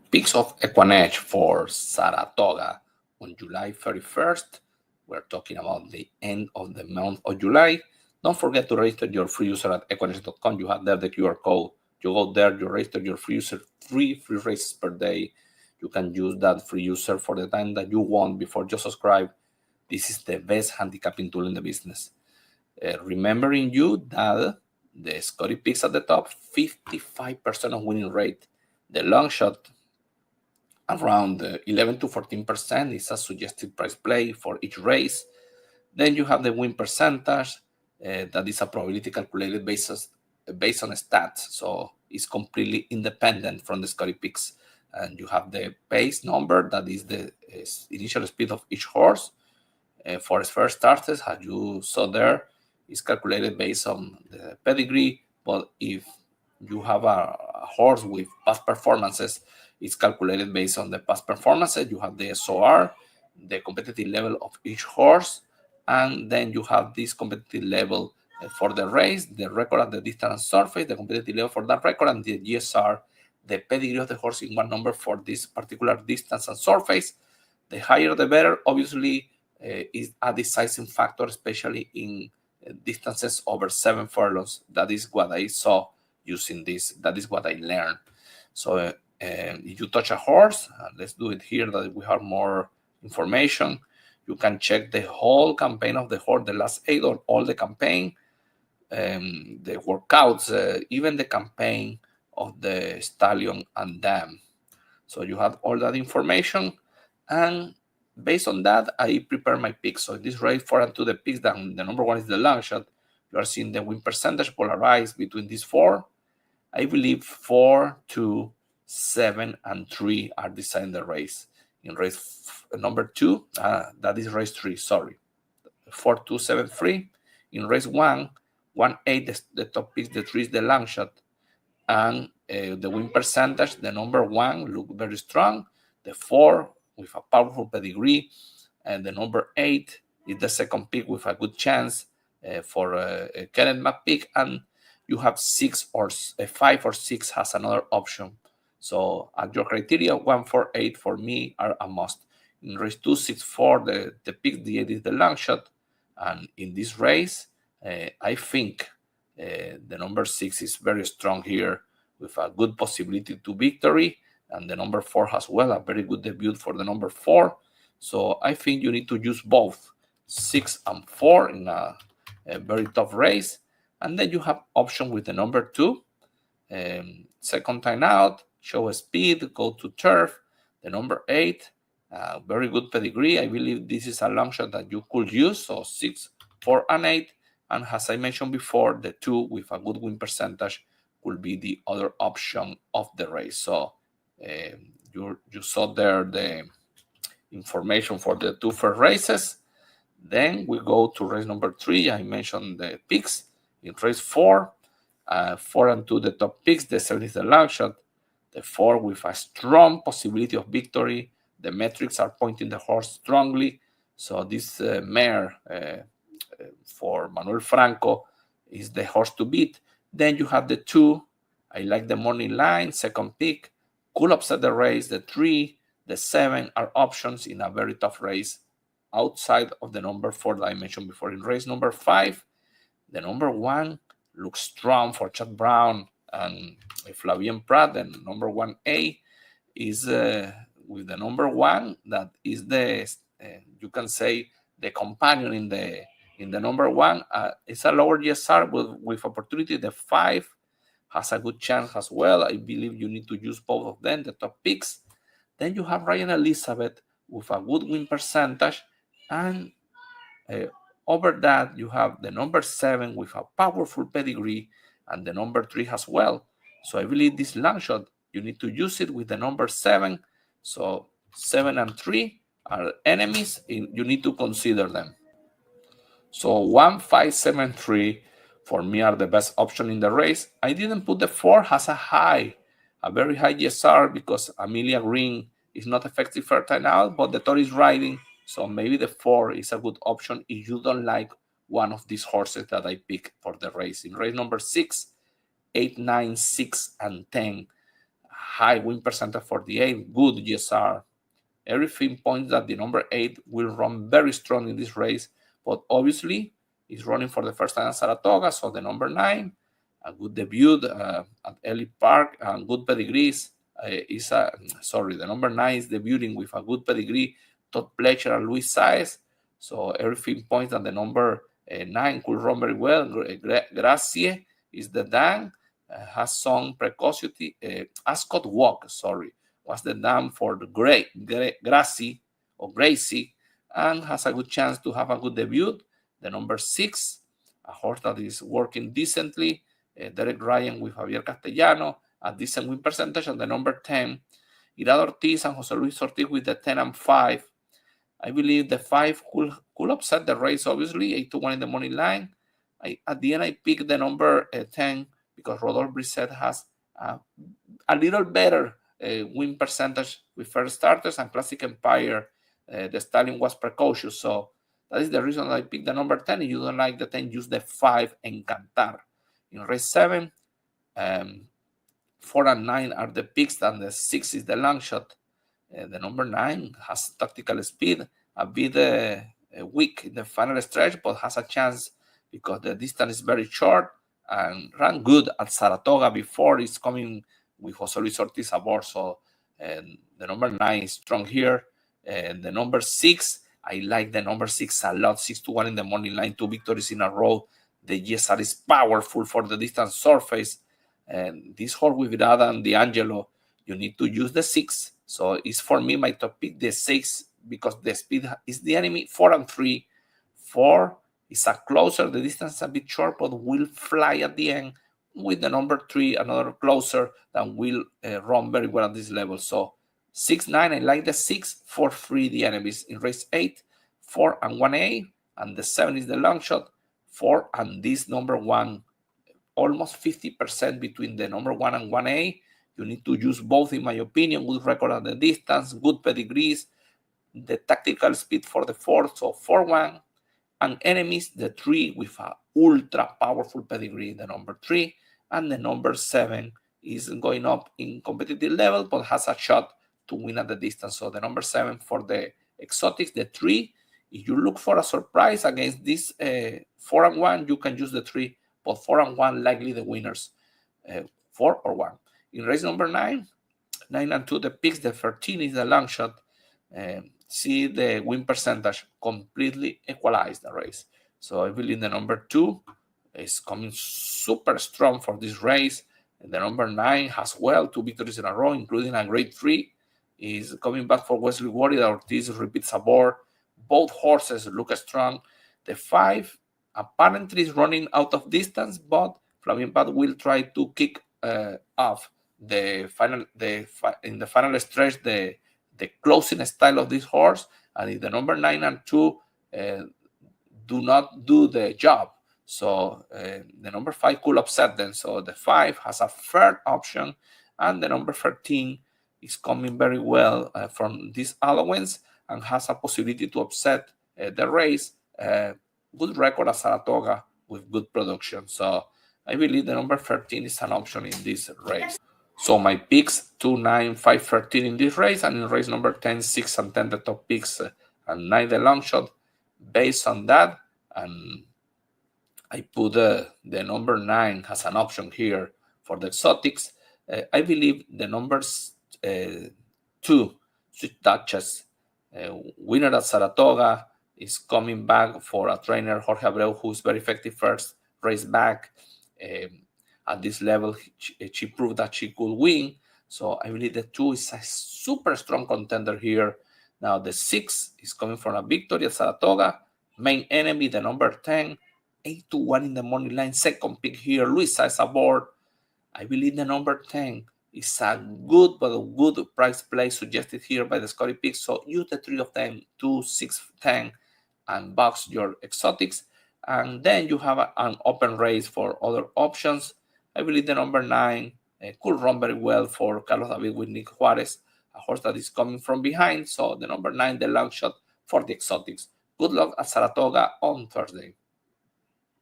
Picks of Equinage for Saratoga on July 31st. We're talking about the end of the month of July. Don't forget to register your free user at equinage.com. You have there the QR code. You go there, you register your free user, free races per day. You can use that free user for the time that you want before you subscribe. This is the best handicapping tool in the business. Remembering you that the Scotty picks at the top, 55% of winning rate. The long shot, around 11 to 14% is a suggested price play for each race. Then you have the win percentage, that is a probability calculated based on stats. So it's completely independent from the Scotty picks. And you have the pace number, that is the initial speed of each horse. For first starters, as you saw there, is calculated based on the pedigree. But if you have a horse with past performances, it's calculated based on the past performances. You have the SOR, the competitive level of each horse, and then you have this competitive level for the race, the record at the distance and surface, the competitive level for that record, and the GSR, the pedigree of the horse in one number for this particular distance and surface. The higher the better, obviously, is a deciding factor, especially in distances over 7 furlongs. That is what I saw using this. That is what I learned. So if you touch a horse, let's do it here that we have more information. You can check the whole campaign of the horse, the last 8 or all the campaign, the workouts, even the campaign of the stallion and dam. So you have all that information, and based on that, I prepare my picks. So in this race, 4 and 2, the picks down. The number 1 is the long shot. You are seeing the win percentage polarized between these 4. I believe 4, 2, 7, and 3 are deciding the race. In race number 2, that is race 3, sorry. 4, 2, 7, 3. In race 1, 1, 8, the top pick, the 3 is the long shot. And the win percentage, the number 1 look very strong. The 4 with a powerful pedigree, and the number 8 is the second pick with a good chance for Kenneth McPeak, and you have 6 or 5 or 6 has another option. So at your criteria, 1, 4, 8 for me are a must. In race 2, 6, 4, the pick, the 8 is the long shot, and in this race, I think the number 6 is very strong here with a good possibility to victory. And the number 4 as well, a very good debut for the number 4. So I think you need to use both 6 and 4 in a very tough race. And then you have option with the number 2. Second time out, show a speed, go to turf. The number 8, very good pedigree. I believe this is a long shot that you could use. So 6, 4, and 8. And as I mentioned before, the 2 with a good win percentage will be the other option of the race. So you saw there the information for the 2 first races. Then we go to race number 3. I mentioned the picks. In race 4, 4 and 2, the top picks. The 7 is the long shot. The 4 with a strong possibility of victory. The metrics are pointing the horse strongly. So this mare for Manuel Franco is the horse to beat. Then you have the 2. I like the morning line, second pick. Could upset the race. The 3, the 7 are options in a very tough race outside of the number 4 that I mentioned before. In race number 5, the number 1 looks strong for Chad Brown and Flavien Prat. And number 1A is with the number 1 that is the you can say the companion in the number 1. It's a lower GSR with opportunity. The 5 has a good chance as well. I believe you need to use both of them, the top picks. Then you have Ryan Elizabeth with a good win percentage. And over that, you have the number 7 with a powerful pedigree and the number 3 as well. So I believe this long shot, you need to use it with the number 7. So 7 and 3 are enemies. You need to consider them. So 1, 5, 7, 3 for me are the best option in the race. I didn't put the 4 as a very high GSR because Amelia Green is not effective first time out, but the Tor is riding. So maybe the 4 is a good option if you don't like one of these horses that I picked for the race. In race number 6, 8, 9, 6, and 10 high win percentage for the 8, good GSR. Everything points that the number 8 will run very strong in this race, but obviously it's running for the first time at Saratoga, so the number 9, a good debut at Ellie Park, and good pedigrees. The number 9 is debuting with a good pedigree, Todd Pletcher and Luis Saez, so everything points that the number 9 could run very well. Gracie is the dam, has some precocity, Ascot Walk, was the dam for the Gracie, and has a good chance to have a good debut. The number 6, a horse that is working decently, Derek Ryan with Javier Castellano, a decent win percentage, and the number 10, Irad Ortiz and Jose Luis Ortiz with the 10 and 5. I believe the 5 could upset the race, obviously, 8-1 in the money line. At the end, I picked the number 10 because Rodolphe Brisset has a little better win percentage with first starters, and Classic Empire, the stallion was precocious. So that is the reason I picked the number 10. If you don't like the 10, use the 5, Encantar. In race 7, 4 and 9 are the picks, and the 6 is the long shot. The number 9 has tactical speed, a bit weak in the final stretch, but has a chance because the distance is very short, and ran good at Saratoga before. It's coming with Jose Luis Ortiz aboard, so the number 9 is strong here. And the number 6, I like the number 6 a lot, 6-1 in the morning line, 2 victories in a row. The GSR is powerful for the distance surface, and this horse with Irada and D'Angelo, you need to use the 6. So it's for me my top pick, the 6, because the speed is the enemy. 4 and 3. 4 is a closer, the distance is a bit short, but will fly at the end. With the number 3, another closer that will run very well at this level. So 6-9, I like the 6. 4-3, the enemies. In race 8, 4 and 1A, and the 7 is the long shot. 4 and this number 1, almost 50% between the number 1 and 1A. You need to use both, in my opinion. Good record at the distance, good pedigrees, the tactical speed for the 4, so 4-1. And enemies, the 3 with an ultra powerful pedigree, the number 3. And the number 7 is going up in competitive level, but has a shot to win at the distance. So the number 7 for the exotics, the 3. If you look for a surprise against this 4 and 1, you can use the 3, but 4 and 1 likely the winners, 4 or 1. In race number 9, 9 and 2, the picks, the 13 is the long shot. See the win percentage completely equalized the race. So I believe the number 2 is coming super strong for this race. And the number 9 has 2 victories in a row, including a grade 3. Is coming back for Wesley Ward. Ortiz repeats aboard. Both horses look strong. The 5 apparently is running out of distance, but Flavien Prat will try to kick off in the final stretch the closing style of this horse. And if the number 9 and 2 do not do the job, so the number 5 could upset them. So the 5 has a third option, and the number 13 is coming very well from this allowance and has a possibility to upset the race. Good record at Saratoga with good production. So I believe the number 13 is an option in this race. So my picks, 2, 9, 5, 13 in this race, and in race number 10, 6 and 10 the top picks, and 9 the long shot. Based on that, and I put the number 9 as an option here for the exotics. I believe the numbers 2, Sweet Duchess, winner at Saratoga, is coming back for a trainer, Jorge Abreu, who is very effective first race back. At this level, she proved that she could win. So I believe the 2 is a super strong contender here. Now the 6 is coming from a victory at Saratoga. Main enemy, the number 10, 8-1 in the morning line. Second pick here, Luis Saez aboard. I believe the number 10 is a good price play suggested here by the Scotty picks. So use the 3 of them, 2, 6, 10, and box your exotics. And then you have an open race for other options. I believe the number 9 could run very well for Carlos David with Nick Juarez, a horse that is coming from behind. So the number 9, the long shot for the exotics. Good luck at Saratoga on Thursday.